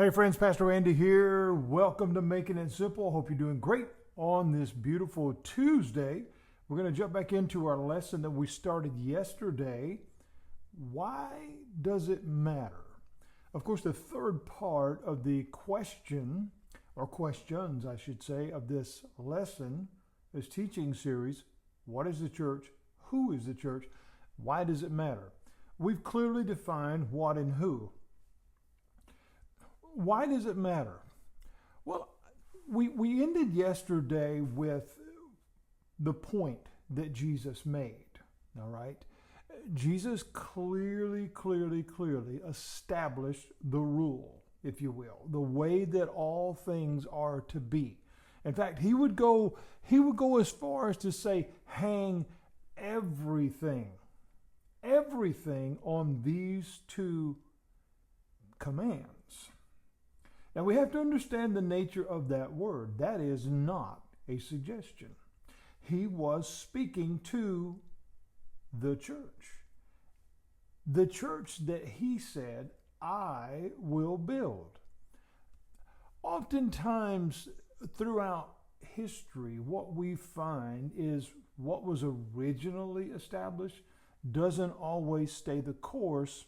Hey friends, Pastor Andy here. Welcome to Making It Simple. Hope you're doing great on this beautiful Tuesday. We're going to jump back into our lesson that we started yesterday. Why does it matter? Of course, the third part of the question, or questions, I should say, of this lesson, this teaching series, what is the church? Who is the church? Why does it matter? We've clearly defined what and who. Why does it matter? Well, we ended yesterday with the point that Jesus made, all right? Jesus clearly established the rule, if you will, the way that all things are to be. In fact, he would go as far as to say, hang everything on these two commands. Now we have to understand the nature of that word. That is not a suggestion. He was speaking to the church. The church that he said, I will build. Oftentimes throughout history, what we find is what was originally established doesn't always stay the course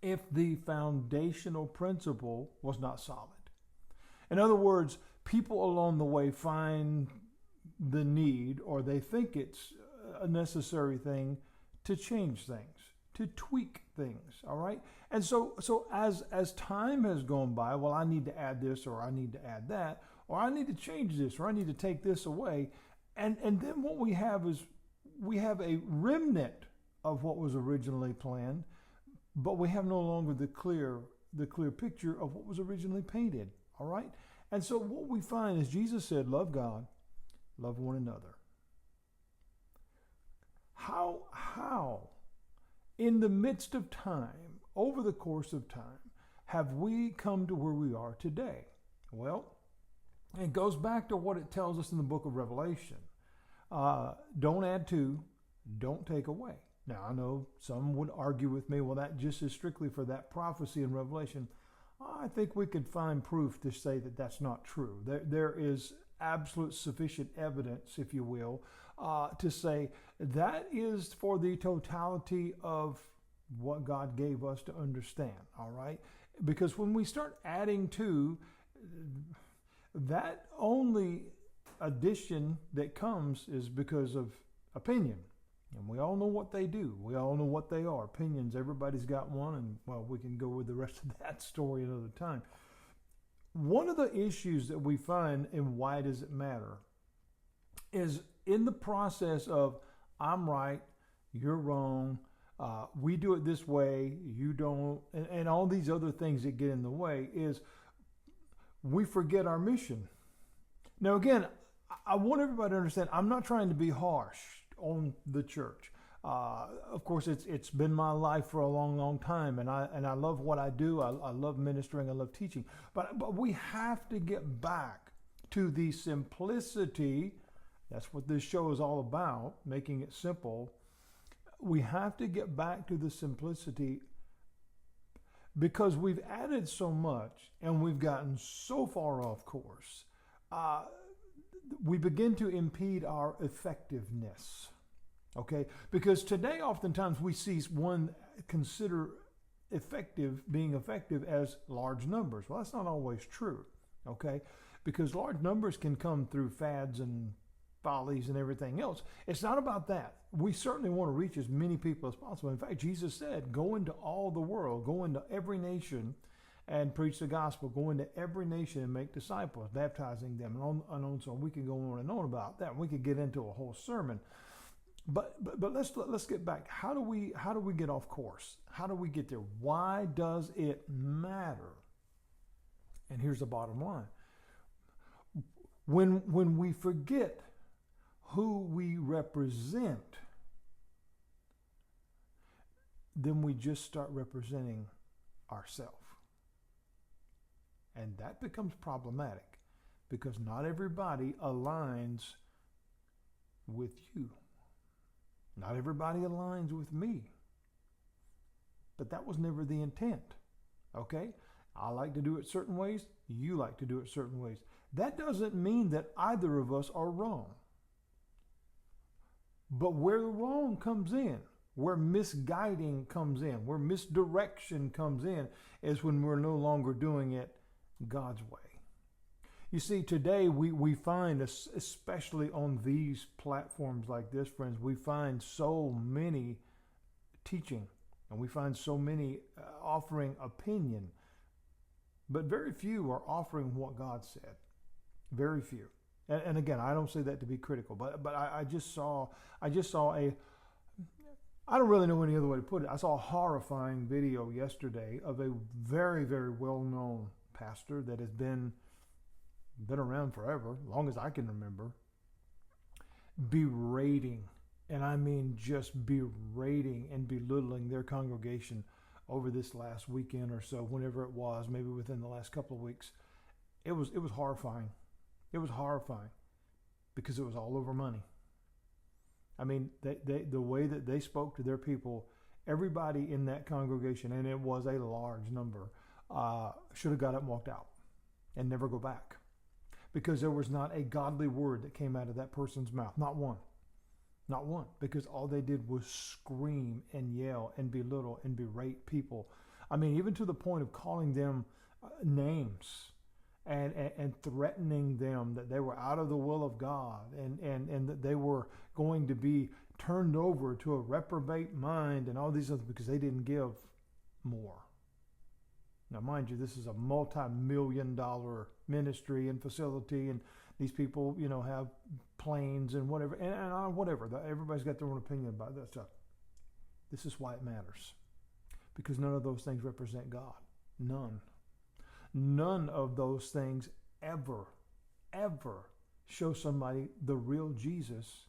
if the foundational principle was not solid. In other words, people along the way find the need, or they think it's a necessary thing, to change things, to tweak things, all right? And so as time has gone by, well, I need to add this, or I need to add that, or I need to change this, or I need to take this away. And then what we have is we have a remnant of what was originally planned, but we have no longer the clear picture of what was originally painted, all right? And so what we find is Jesus said, love God, love one another. How, in the midst of time, over the course of time, have we come to where we are today? Well, it goes back to what it tells us in the book of Revelation. Don't add to, don't take away. Now, I know some would argue with me, well, that just is strictly for that prophecy in Revelation. I think we could find proof to say that that's not true. There is absolute sufficient evidence, if you will, to say that is for the totality of what God gave us to understand, all right? Because when we start adding to, that only addition that comes is because of opinion. And we all know what they do. We all know what they are. Opinions, everybody's got one, and well, we can go with the rest of that story another time. One of the issues that we find in why does it matter is in the process of I'm right, you're wrong, we do it this way, you don't, and all these other things that get in the way is we forget our mission. Now again, I want everybody to understand, I'm not trying to be harsh on the church. Of course, it's been my life for a long time, and I love what I do. I love ministering. I love teaching. But we have to get back to the simplicity. That's what this show is all about, making it simple. We have to get back to the simplicity because we've added so much and we've gotten so far off course. We begin to impede our effectiveness, okay? Because today, oftentimes, we see one consider being effective as large numbers. Well, that's not always true, okay? Because large numbers can come through fads and follies and everything else. It's not about that. We certainly want to reach as many people as possible. In fact, Jesus said, go into all the world, go into every nation, and preach the gospel, go into every nation and make disciples, baptizing them, and on so on. We can go on and on about that. We could get into a whole sermon, but let's get back. How do we get off course? How do we get there? Why does it matter? And here's the bottom line: when we forget who we represent, then we just start representing ourselves. And that becomes problematic because not everybody aligns with you. Not everybody aligns with me. But that was never the intent, okay? I like to do it certain ways. You like to do it certain ways. That doesn't mean that either of us are wrong. But where the wrong comes in, where misguiding comes in, where misdirection comes in, is when we're no longer doing it God's way. You see, today we find, especially on these platforms like this, friends, we find so many teaching, and we find so many offering opinion, but very few are offering what God said. Very few. And again, I don't say that to be critical, but I just saw a, I don't really know any other way to put it. I saw a horrifying video yesterday of a very, very well-known pastor that has been around forever, long as I can remember, berating, and I mean just berating and belittling their congregation over this last weekend or so, whenever it was, maybe within the last couple of weeks. It was horrifying. It was horrifying because it was all over money. I mean, the way that they spoke to their people, everybody in that congregation, and it was a large number, should have got up and walked out and never go back, because there was not a godly word that came out of that person's mouth. Not one. Not one. Because all they did was scream and yell and belittle and berate people. I mean, even to the point of calling them names and threatening them that they were out of the will of God and that they were going to be turned over to a reprobate mind and all these other, because they didn't give more. Now, mind you, this is a multi-million-dollar ministry and facility, and these people, have planes and whatever, and whatever. Everybody's got their own opinion about that stuff. This is why it matters, because none of those things represent God. None. None of those things ever show somebody the real Jesus,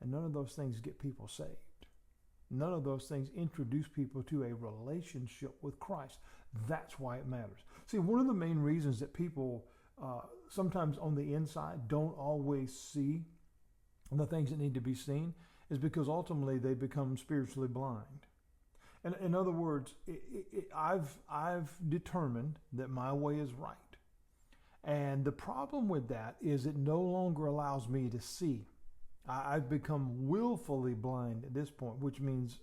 and none of those things get people saved. None of those things introduce people to a relationship with Christ. That's why it matters. See, one of the main reasons that people sometimes on the inside don't always see the things that need to be seen is because ultimately they become spiritually blind. And in other words, I've determined that my way is right. And the problem with that is it no longer allows me to see. I've become willfully blind at this point, which means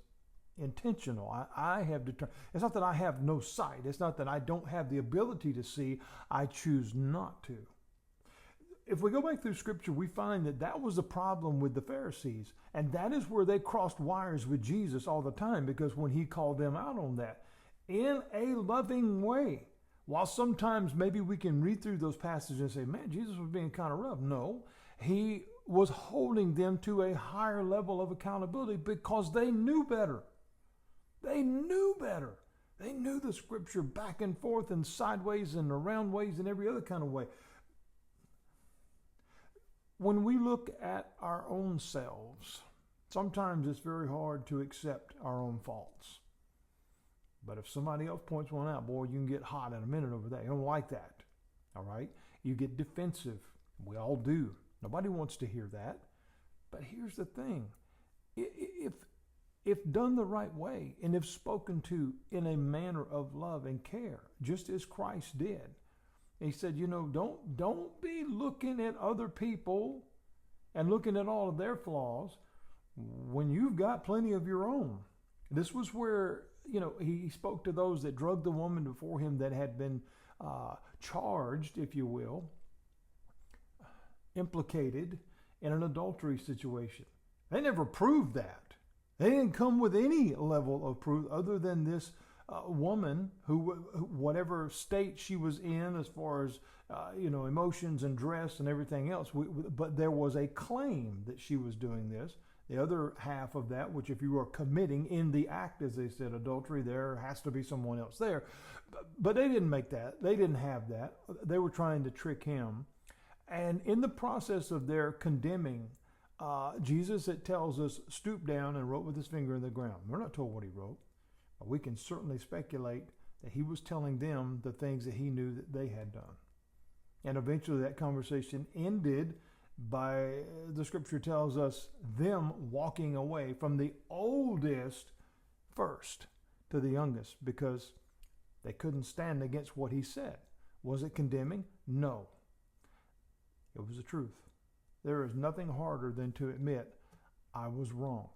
intentional. I have determined. It's not that I have no sight. It's not that I don't have the ability to see. I choose not to. If we go back through Scripture, we find that was the problem with the Pharisees. And that is where they crossed wires with Jesus all the time, because when he called them out on that, in a loving way, while sometimes maybe we can read through those passages and say, man, Jesus was being kind of rough. No, he was holding them to a higher level of accountability because they knew better. They knew better. They knew the Scripture back and forth and sideways and around ways and every other kind of way. When we look at our own selves, sometimes it's very hard to accept our own faults. But if somebody else points one out, boy, you can get hot in a minute over that. You don't like that. All right? You get defensive. We all do. Nobody wants to hear that. But here's the thing. If done the right way and if spoken to in a manner of love and care, just as Christ did, he said, don't be looking at other people and looking at all of their flaws when you've got plenty of your own. This was where, he spoke to those that drugged the woman before him that had been charged, if you will, implicated in an adultery situation. They never proved that. They didn't come with any level of proof other than this woman who, whatever state she was in as far as, emotions and dress and everything else. But there was a claim that she was doing this. The other half of that, which if you are committing in the act, as they said, adultery, there has to be someone else there. But they didn't make that. They didn't have that. They were trying to trick him. And in the process of their condemning, Jesus, it tells us, stooped down and wrote with his finger in the ground. We're not told what he wrote, but we can certainly speculate that he was telling them the things that he knew that they had done. And eventually that conversation ended by, the Scripture tells us, them walking away from the oldest first. to the youngest because they couldn't stand against what he said. Was it condemning? No. It was the truth. There is nothing harder than to admit I was wrong.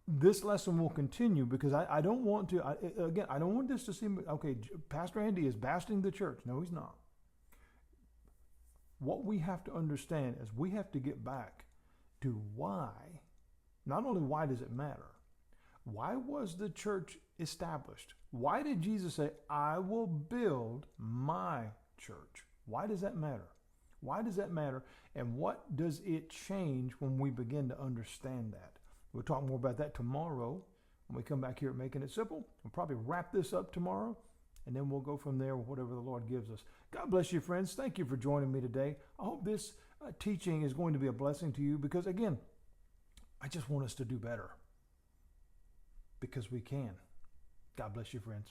This lesson will continue because I don't want to, I don't want this to seem, okay, Pastor Andy is bashing the church. No, he's not. What we have to understand is we have to get back to why. Not only why does it matter, why was the church established? Why did Jesus say, I will build my church? Why does that matter? Why does that matter? And what does it change when we begin to understand that? We'll talk more about that tomorrow when we come back here at Making It Simple. We'll probably wrap this up tomorrow, and then we'll go from there with whatever the Lord gives us. God bless you, friends. Thank you for joining me today. I hope this teaching is going to be a blessing to you because, again, I just want us to do better because we can. God bless you, friends.